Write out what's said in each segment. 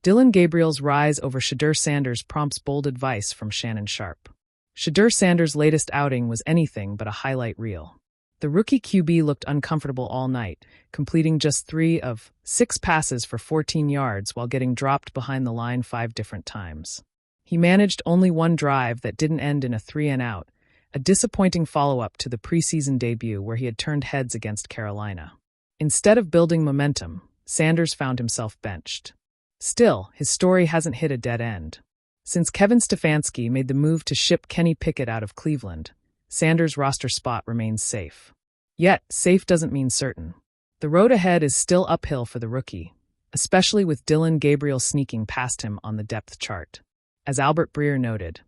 Dillon Gabriel's rise over Shedeur Sanders prompts bold advice from Shannon Sharpe. Shedeur Sanders' latest outing was anything but a highlight reel. The rookie QB looked uncomfortable all night, completing just 3 of 6 passes for 14 yards while getting dropped behind the line 5 different times. He managed only one drive that didn't end in a 3-and-out, a disappointing follow-up to the preseason debut where he had turned heads against Carolina. Instead of building momentum, Sanders found himself benched. Still, his story hasn't hit a dead end. Since Kevin Stefanski made the move to ship Kenny Pickett out of Cleveland, Sanders' roster spot remains safe. Yet, safe doesn't mean certain. The road ahead is still uphill for the rookie, especially with Dillon Gabriel sneaking past him on the depth chart. As Albert Breer noted,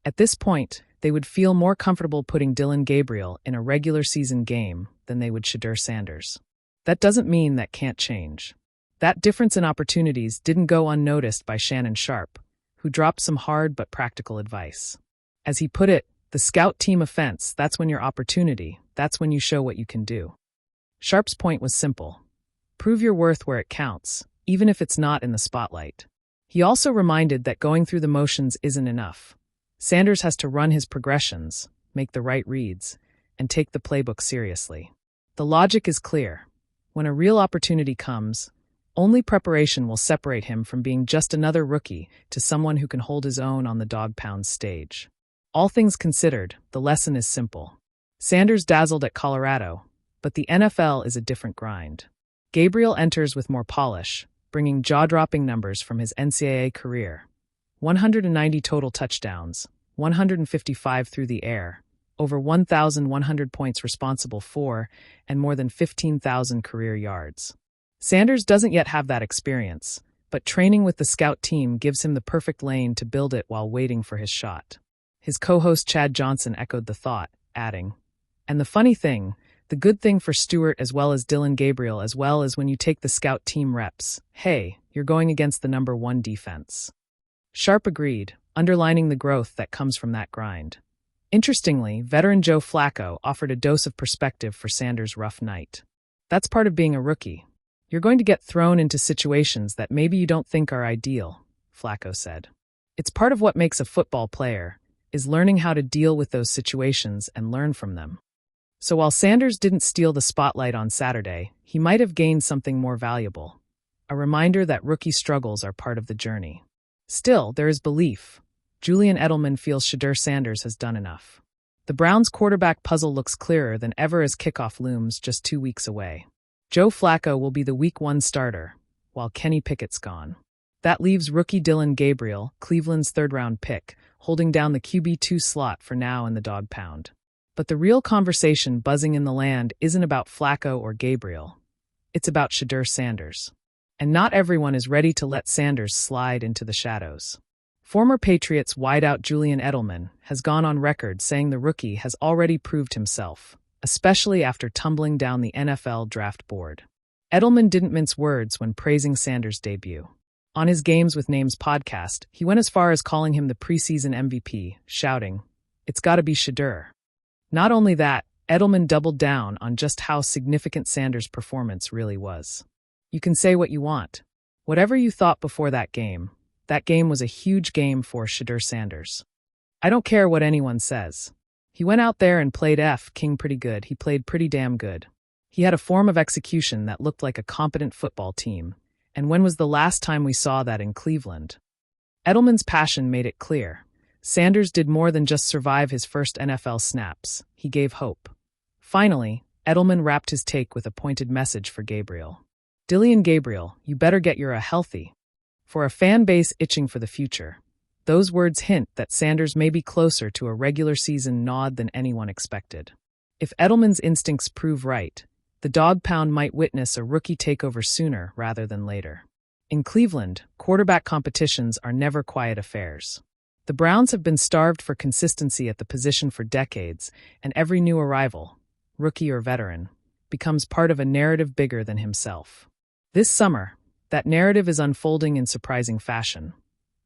at this point, they would feel more comfortable putting Dillon Gabriel in a regular season game than they would Shedeur Sanders. That doesn't mean that can't change. That difference in opportunities didn't go unnoticed by Shannon Sharpe, who dropped some hard but practical advice. As he put it, the scout team offense, that's when your opportunity, that's when you show what you can do. Sharpe's point was simple. Prove your worth where it counts, even if it's not in the spotlight. He also reminded that going through the motions isn't enough. Sanders has to run his progressions, make the right reads, and take the playbook seriously. The logic is clear. When a real opportunity comes, only preparation will separate him from being just another rookie to someone who can hold his own on the dog pound stage. All things considered, the lesson is simple. Sanders dazzled at Colorado, but the NFL is a different grind. Gabriel enters with more polish, bringing jaw-dropping numbers from his NCAA career. 190 total touchdowns, 155 through the air, over 1,100 points responsible for, and more than 15,000 career yards. Sanders doesn't yet have that experience, but training with the scout team gives him the perfect lane to build it while waiting for his shot. His co-host Chad Johnson echoed the thought, adding, "And the funny thing, the good thing for Stewart as well as Dillon Gabriel as well as when you take the scout team reps, hey, you're going against the number 1 defense." Sharpe agreed, underlining the growth that comes from that grind. Interestingly, veteran Joe Flacco offered a dose of perspective for Sanders' rough night. That's part of being a rookie. You're going to get thrown into situations that maybe you don't think are ideal, Flacco said. It's part of what makes a football player, is learning how to deal with those situations and learn from them. So while Sanders didn't steal the spotlight on Saturday, he might have gained something more valuable. A reminder that rookie struggles are part of the journey. Still, there is belief. Julian Edelman feels Shedeur Sanders has done enough. The Browns' quarterback puzzle looks clearer than ever as kickoff looms just 2 weeks away. Joe Flacco will be the Week 1 starter, while Kenny Pickett's gone. That leaves rookie Dillon Gabriel, Cleveland's 3rd-round pick, holding down the QB2 slot for now in the dog pound. But the real conversation buzzing in the land isn't about Flacco or Gabriel. It's about Shedeur Sanders. And not everyone is ready to let Sanders slide into the shadows. Former Patriots wideout Julian Edelman has gone on record saying the rookie has already proved himself, especially after tumbling down the NFL draft board. Edelman didn't mince words when praising Sanders' debut. On his Games with Names podcast, he went as far as calling him the preseason MVP, shouting, "It's gotta be Shedeur." Not only that, Edelman doubled down on just how significant Sanders' performance really was. You can say what you want. Whatever you thought before that game was a huge game for Shedeur Sanders. I don't care what anyone says. He went out there and played King pretty good. He played pretty damn good. He had a form of execution that looked like a competent football team. And when was the last time we saw that in Cleveland? Edelman's passion made it clear. Sanders did more than just survive his first NFL snaps. He gave hope. Finally, Edelman wrapped his take with a pointed message for Gabriel. "Dillon Gabriel, you better get your healthy." For a fan base itching for the future, those words hint that Sanders may be closer to a regular season nod than anyone expected. If Edelman's instincts prove right, the dog pound might witness a rookie takeover sooner rather than later. In Cleveland, quarterback competitions are never quiet affairs. The Browns have been starved for consistency at the position for decades, and every new arrival, rookie or veteran, becomes part of a narrative bigger than himself. This summer, that narrative is unfolding in surprising fashion.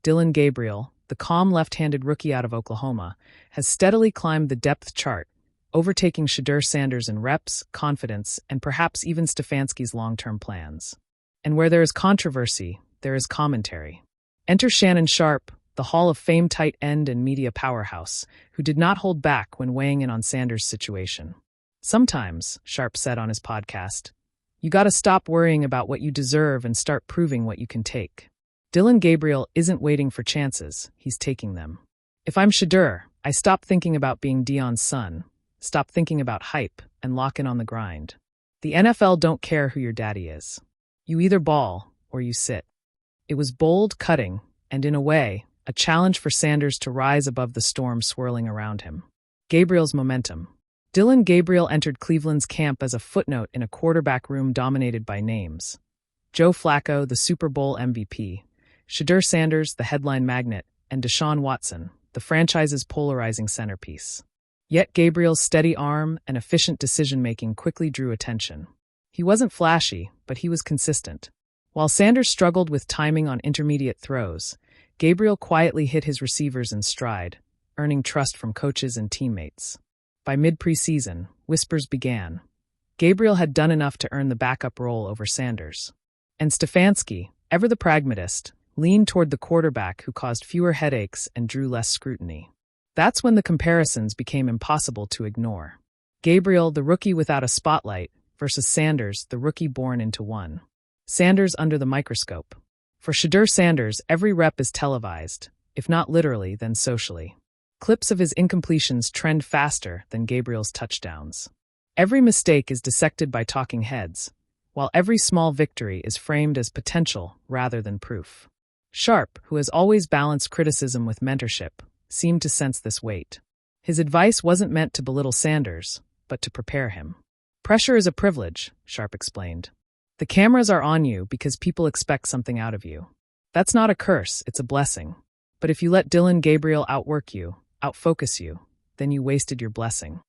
Dillon Gabriel, the calm left-handed rookie out of Oklahoma, has steadily climbed the depth chart, overtaking Shedeur Sanders in reps, confidence, and perhaps even Stefanski's long-term plans. And where there is controversy, there is commentary. Enter Shannon Sharpe, the Hall of Fame tight end and media powerhouse, who did not hold back when weighing in on Sanders' situation. Sometimes, Sharpe said on his podcast, you gotta stop worrying about what you deserve and start proving what you can take. Dillon Gabriel isn't waiting for chances, he's taking them. If I'm Shedeur, I stop thinking about being Dion's son, stop thinking about hype, and lock in on the grind. The NFL don't care who your daddy is. You either ball or you sit. It was bold, cutting, and in a way, a challenge for Sanders to rise above the storm swirling around him. Gabriel's momentum. Dillon Gabriel entered Cleveland's camp as a footnote in a quarterback room dominated by names. Joe Flacco, the Super Bowl MVP, Shedeur Sanders, the headline magnet, and Deshaun Watson, the franchise's polarizing centerpiece. Yet Gabriel's steady arm and efficient decision-making quickly drew attention. He wasn't flashy, but he was consistent. While Sanders struggled with timing on intermediate throws, Gabriel quietly hit his receivers in stride, earning trust from coaches and teammates. By mid-preseason, whispers began. Gabriel had done enough to earn the backup role over Sanders. And Stefanski, ever the pragmatist, leaned toward the quarterback who caused fewer headaches and drew less scrutiny. That's when the comparisons became impossible to ignore. Gabriel, the rookie without a spotlight, versus Sanders, the rookie born into one. Sanders under the microscope. For Shedeur Sanders, every rep is televised, if not literally, then socially. Clips of his incompletions trend faster than Gabriel's touchdowns. Every mistake is dissected by talking heads, while every small victory is framed as potential rather than proof. Sharpe, who has always balanced criticism with mentorship, seemed to sense this weight. His advice wasn't meant to belittle Sanders, but to prepare him. Pressure is a privilege, Sharpe explained. The cameras are on you because people expect something out of you. That's not a curse, it's a blessing. But if you let Dillon Gabriel outwork you, outfocus you, then you wasted your blessing.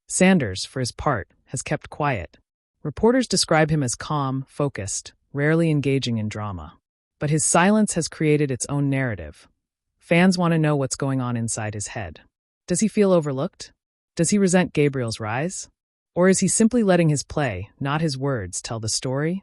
Sanders, for his part, has kept quiet. Reporters describe him as calm, focused, rarely engaging in drama. But his silence has created its own narrative. Fans want to know what's going on inside his head. Does he feel overlooked? Does he resent Gabriel's rise? Or is he simply letting his play, not his words, tell the story?